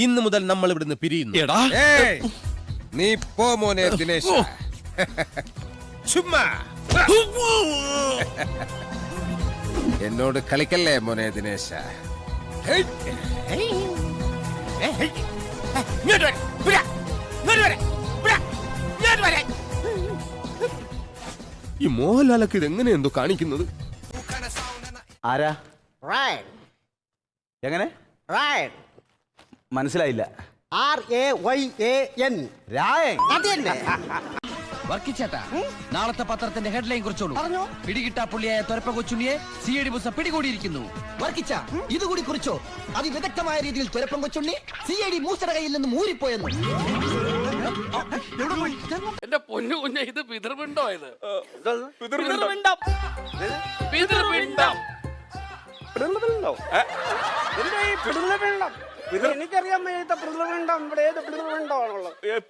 ഇന്ന് മുതൽ നമ്മൾ ഇവിടുന്ന് പിരിയുന്നു. നീ പോ മോനെ ദിനേശ്. ചുമ്മാ എന്നോട് കളിക്കല്ലേ മോനെ ദിനേശ. ഈ മോഹൻലാലൊക്കെ ഇതെങ്ങനെ എന്തോ കാണിക്കുന്നത്? ആരാ? എങ്ങനെ മനസ്സിലായില്ല? RAYAN രായൻ. വർക്കിച്ചേട്ടാ, നാളത്തെ പത്രത്തിന്റെ ഹെഡ്ലൈൻ കുറിച്ചോളൂ. പിടികിട്ടാ പുള്ളിയായ തൊരപ്പ കൊച്ചുണ്ണിയെ CID ബുസ പിടികൂടിയിരിക്കുന്നു. വർക്കിച്ച ഇതുകൂടി കുറിച്ചോ? അതിവിദഗ്ധമായ രീതിയിൽ തൊരപ്പൻ കൊച്ചുണ്ണി CID മൂസയുടെ കയ്യിൽ നിന്നും ഊരിപ്പോയെന്ന്. എന്റെ പൊന്നു കുഞ്ഞ, ഇത് പിതൃപിണ്ടോ? ഇത് എനിക്കറിയാൻ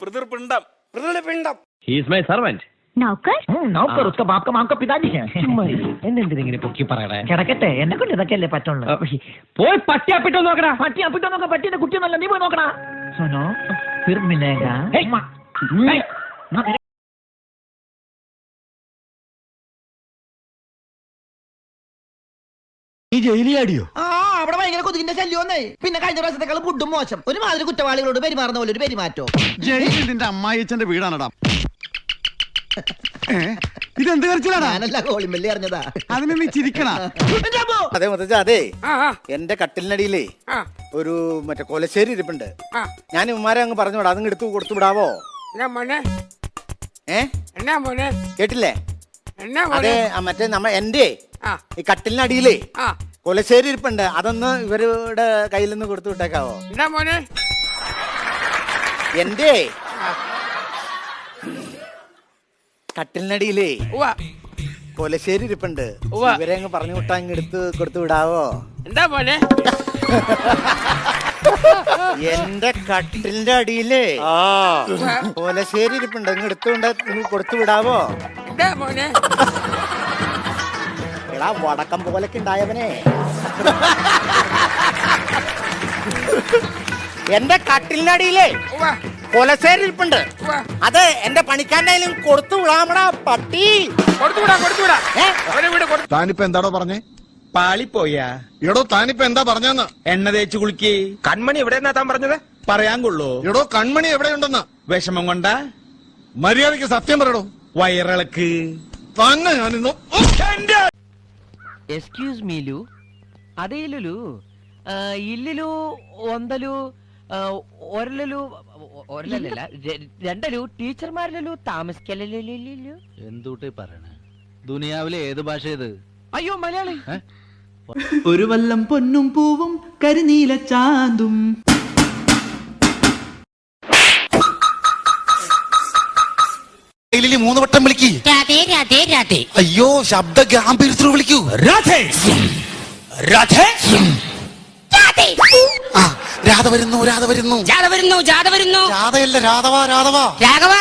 പിതൃപിണ്ടം. He is my servant. नौकर? नौकर उसका बाप का माँ का पिताजी है. എന്തിനെ പൊക്കി പറയണേ? കിടക്കട്ടെ, എന്നെ കൊണ്ട് ഇതൊക്കെയല്ലേ പറ്റുള്ളൂ. പോയി പട്ടിയാപ്പിട്ടോ നോക്കടാ. പട്ടിയാപ്പിട്ടോ നോക്കാം. പട്ടിയുടെ കുട്ടിയൊന്നല്ല, നീ പോയി നോക്കടാ. സുനോ फिर मिलेगा. നീ ജയിലിയാടിയോ? അവിടെ ഭയങ്കര കൊതുകിന്റെ ശല്യമൊന്നേ. പിന്നെ കഴിഞ്ഞ പ്രാവശ്യത്തെക്കാൾ ഫുഡും മോശം. ഒരുമാതിരി കുറ്റവാളികളോട് പെരുമാറുന്ന പോലെ ഒരു പെരുമാറ്റോ. ജയിലിൽ നിന്റെ അമ്മായിച്ചന്റെ വീടാണടാ. ഇതെന്ത് കരച്ചിലാടാ? ഞാനല്ല കോളിമല്ലി അറിഞ്ഞതാ. അതിന് നീ ചിരിക്കണ. അതെ മുത്തച്ഛ, അതെ എന്റെ കട്ടിലിനടിയിലേ ഒരു മറ്റേ കൊലശ്ശേരി ഇരിപ്പുണ്ട്. ഞാൻ ഉമ്മാരെ അങ്ങ് പറഞ്ഞോടാ, അതങ്ങ് എടുത്തു കൊടുത്തു വിടാവോ? കേട്ടില്ലേ? അതെ, മറ്റേ എന്റെ ഈ കട്ടിലിനടിയിലേ കൊലശ്ശേരി ഇരിപ്പുണ്ട്. അതൊന്ന് ഇവരുടെ കയ്യിൽ നിന്ന് കൊടുത്തു വിട്ടേക്കാവോ? എന്റെ കട്ടിലിനടിയിലേ കൊലശ്ശേരി ഇരിപ്പുണ്ട്. ഇവരെ അങ്ങ് പറഞ്ഞു വിട്ടാ അങ്ങ് എടുത്ത് കൊടുത്തു വിടാവോ? എന്റെ കട്ടിലിന്റെ അടിയിലേ കൊലശ്ശേരി ഇരിപ്പുണ്ട്, അങ്ങ് എടുത്തുകൊണ്ട് കൊടുത്തു വിടാവോ? എടാ വടക്കം പോലൊക്കെ ഉണ്ടായവനെ. എന്റെ കട്ടിലിനടിയിലേ കൊലശ്ശേരി ഇരിപ്പുണ്ട്. അത് എന്റെ പണിക്കാരനായാലും കൊടുത്തു വിടാമടാ പട്ടി. താനിപ്പോ എന്താടോ പറഞ്ഞേ? പാളിപ്പോയാ എടോ താനിപ്പോ എന്താ പറഞ്ഞെന്ന്? എണ്ണ തേച്ച് കുളിക്ക്. കൺമണി എവിടെ താൻ പറഞ്ഞത്? പറയാൻ കൊള്ളൂ. എടോ കൺമണി എവിടെയുണ്ടെന്ന്? വിഷമം കൊണ്ടാ? മര്യാദയ്ക്ക് സത്യം പറയടോ. വയറിളക്ക് തന്നെ ഞാനിന്നു. എക്സ്ക്യൂസ് മീ ലു. അതേ ലുലു. ഇല്ലിലു ഒന്തലു ഒരലു ഒരലല്ല രണ്ടലു ടീച്ചർമാരിലു താമസിക്കലു. എന്തൂട്ടേ പറയണേ? ദുനിയാവിലെ ഏത് ഭാഷ ഇത്? അയ്യോ മലയാളി. ഒരു വല്ലം പൊന്നും പൂവും കരിനീല ചാന്തും. മൂന്ന് വട്ടം വിളിക്കൂ. അയ്യോ, ശബ്ദ ഗാംഭീര്യത്തിൽ വിളിക്കൂ. രാധേ രാധേ. രാധ വരുന്നു, രാധ വരുന്നു. ജാഥ വരുന്നു. രാധയല്ല, രാധവാ, രാധവാ. രാഘവ